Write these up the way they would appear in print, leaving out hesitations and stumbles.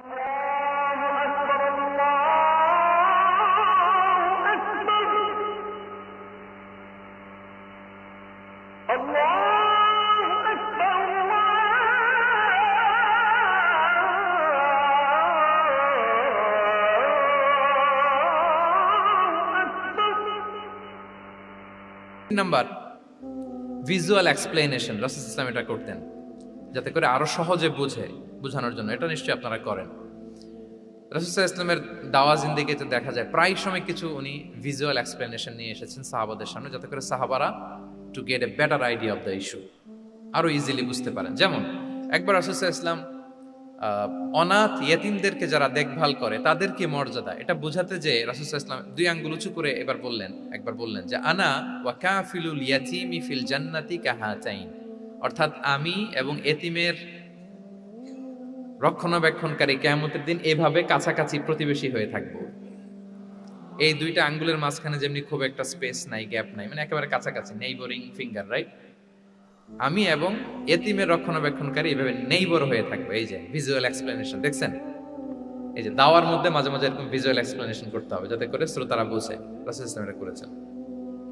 Number visual explanation. রাসূল ইসলাম এটা করতেন যাতে করে আরো সহজে বোঝানোর জন্য। এটা নিশ্চয়ই আপনারা করেন। রাসূল ইসলামের দাওয়া জিন্দেগিতে দেখা যায় প্রায় সময় কিছু উনি ভিজুয়াল এক্সপ্লেনেশন নিয়ে এসেছেন সাহাবাদের সামনে, যাতে করে সাহাবারা to get a better idea of the issue, আরো ইজিলি বুঝতে পারেন। যেমন একবার রাসূল ইসলাম অনাথ ইয়েতিমদেরকে যারা দেখভাল করে তাদের কি মর্যাদা, এটা বোঝাতে যে রাসূল ইসলাম দুই আঙ্গুল উঁচু করে একবার বললেন যে আনা ওয়া কাফিলুল ইয়াতীমি ফিল জান্নাতি কাহাতাইন, অর্থাৎ আমি এবং এতিমের রক্ষণাবেক্ষণকারী কিয়ামতের দিন এভাবে কাছাকাছি প্রতিবেশী হয়ে থাকবো। এই দুইটা আঙ্গুলের মাঝখানে যেমনি খুব একটা স্পেস নাই, গ্যাপ নাই, মানে একেবারে কাছাকাছি, নেইবরিং ফিঙ্গার, রাইট? আমি এবং এতিমের রক্ষণাবেক্ষণকারী এভাবে নেইবর হয়ে থাকবো। এই যে ভিজুয়াল এক্সপ্লেনেশন দেখছেন, এই যে দাওয়ার মধ্যে মাঝে মাঝে এরকম ভিজুয়াল এক্সপ্লেনেশন করতে হবে যাতে করে শ্রোতারা বুঝে। রাসূল ইসলাম এটা করেছেন।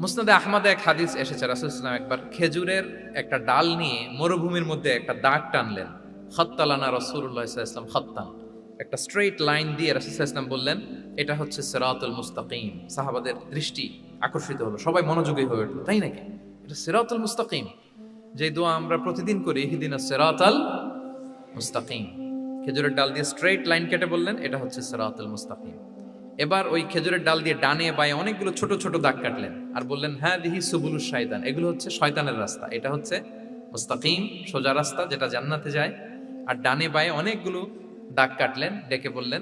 মুসনাদে আহমদে এক হাদিস এসেছে, রাসূল ইসলাম একবার খেজুরের একটা ডাল নিয়ে মরুভূমির মধ্যে একটা দাগ টানলেন। খাত্তালানা রাসূলুল্লাহ সাল্লাল্লাহু আলাইহি ওয়াসাল্লাম খাত্তান, একটা স্ট্রেইট লাইন দিয়ে রাসূল সাল্লাল্লাহু আলাইহি ওয়াসাল্লাম বললেন এটা হচ্ছে সিরাতুল মুস্তাকিম। সাহাবাদের দৃষ্টি আকর্ষিত হলো, সবাই মনোযোগী হয়ে উঠলো, তাই নাকি? এটা সিরাতুল মুস্তাকিম, যে দোয়া আমরা প্রতিদিন করি, ইহদিনাস সিরাতাল মুস্তাকিম। খেজুরের ডাল দিয়ে স্ট্রেইট লাইন কেটে বললেন এটা হচ্ছে সিরাতুল মুস্তাকিম। এবার ওই খেজুরের ডাল দিয়ে ডানে বায়ে অনেকগুলো ছোট ছোট দাগ কাটলেন আর বললেন হ্যাঁ দিহি সুবুলুশ শায়তান, এগুলো হচ্ছে শয়তানের রাস্তা, এটা হচ্ছে মুস্তাকিম সোজা রাস্তা যেটা জান্নাতে যায়। আর ডানে বায়ে অনেকগুলো দাগ কাটলেন, ডেকে বললেন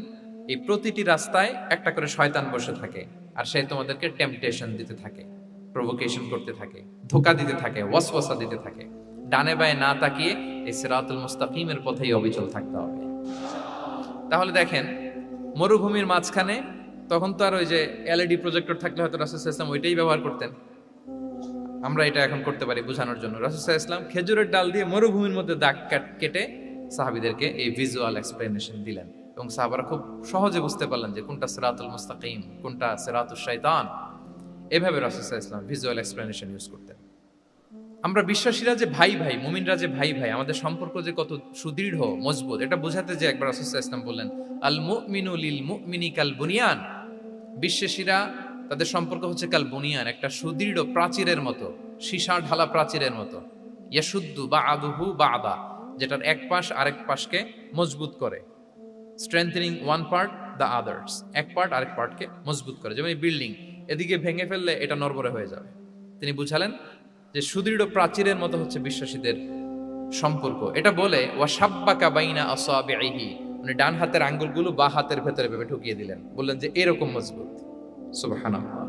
এই প্রতিটি রাস্তায় একটা করে শয়তান বসে থাকে আর সে তোমাদেরকে টেম্পটেশন দিতে থাকে, প্রভোকেশন করতে থাকে, ধোঁকা দিতে থাকে, ওয়াসওয়াসা দিতে থাকে। ডানে বায়ে না তাকিয়ে এই সিরাতুল মুস্তাকিমের পথেই অবিচল থাকতে হবে। তাহলে দেখেন মরুভূমির মাঝখানে, তখন তো আর ওই যে এলইডি প্রজেক্টর থাকলে হয়তো রাসূল সাল্লাল্লাহু আলাইহি ওয়াসাল্লাম ওইটাই ব্যবহার করতেন, আমরা এটা এখন করতে পারি বোঝানোর জন্য। রাসূল সাল্লাল্লাহু আলাইহি ওয়াসাল্লাম খেজুরের ডাল দিয়ে মরুভূমির মধ্যে দাগ কেটে সাহাবীদেরকে এই ভিজুয়াল এক্সপ্লেনেশন দিলেন এবং সাহাবারা খুব সহজে বুঝতে পারলেন যে কোনটা সিরাতুল মুস্তাকিম, কোনটা সিরাতুশ শাইতান। এভাবে রাসূল সাল্লাল্লাহু আলাইহি ওয়াসাল্লাম ভিজুয়াল এক্সপ্লেনেশন ইউজ করতেন। আমরা বিশ্বাসীরা যে ভাই ভাই, মুমিনরা যে ভাই ভাই, আমাদের সম্পর্ক যে কত সুদৃঢ় মজবুত, এটা বোঝাতে যে একবার রাসূল সাল্লাল্লাহু আলাইহি ওয়াসাল্লাম বললেন আল মুমিনু লিল মুমিনি কাল বুনিয়ান, বিশ্বাসীরা তাদের সম্পর্ক হচ্ছে কাল বুনিয়ান, একটা সুদৃঢ় প্রাচীরের মতো, সীসা ঢালা প্রাচীরের মতো। ইয়াশুদ্দু বা'দুহু বা'দা, যেটার এক পাশ আরেক পাশকে মজবুত করে। Strengthening one part the others, এক পার্ট আরেক পার্টকে মজবুত করে। যেমন এই বিল্ডিং, এদিকে ভেঙে ফেললে এটা নড়বড়ে হয়ে যাবে। তিনি বুঝালেন যে সুদৃঢ় প্রাচীরের মতো হচ্ছে বিশ্বাসীদের সম্পর্ক। এটা বলে ওয়াসাব্বাকা বাইনা আসাবিহি, মানে ডান হাতের আঙ্গুলগুলো বা হাতের ভেতরে ভেবে ঢুকিয়ে দিলেন, বললেন যে এরকম মজবুত। সুবহানাল্লাহ।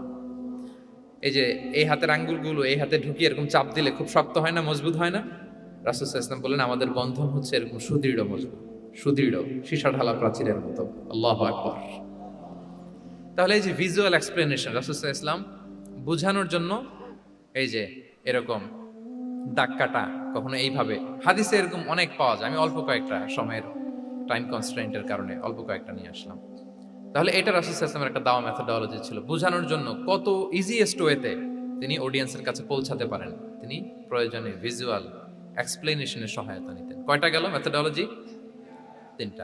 এই যে এই হাতের আঙ্গুলগুলো এই হাতে ঢুকিয়ে এরকম চাপ দিলে খুব শক্ত হয় না, মজবুত হয় না? রাসূল সাল্লাল্লাহু আলাইহি ওয়াসাল্লাম বললেন আমাদের বন্ধন হচ্ছে এরকম সুদৃঢ় মজবুত, সুদৃঢ় সীসা ঢালা প্রাচীরের মতো। আল্লাহু আকবার। তাহলে এই যে ভিজুয়াল এক্সপ্লেনেশন, রাসূল সাল্লাল্লাহু আলাইহি ওয়াসাল্লাম বোঝানোর জন্য এই যে এরকম দাগ কাটা, কখনো এইভাবে, হাদিসে এরকম অনেক পাওয়া যায়। আমি অল্প কয়েকটা, সময়ের টাইম কনস্ট্রেন্টের কারণে অল্প কয়েকটা নিয়ে আসলাম। তাহলে এটা রাসূল সাল্লাল্লাহু আলাইহি ওয়াসাল্লামের একটা দাওয়া মেথোডোলজি ছিল, বোঝানোর জন্য কত ইজিয়েস্ট ওয়েতে তিনি অডিয়েন্সের কাছে পৌঁছাতে পারেন। তিনি প্রয়োজনে ভিজুয়াল এক্সপ্লেনেশনের সহায়তা নিতেন। কয়টা গেল মেথোডোলজি? 3টা।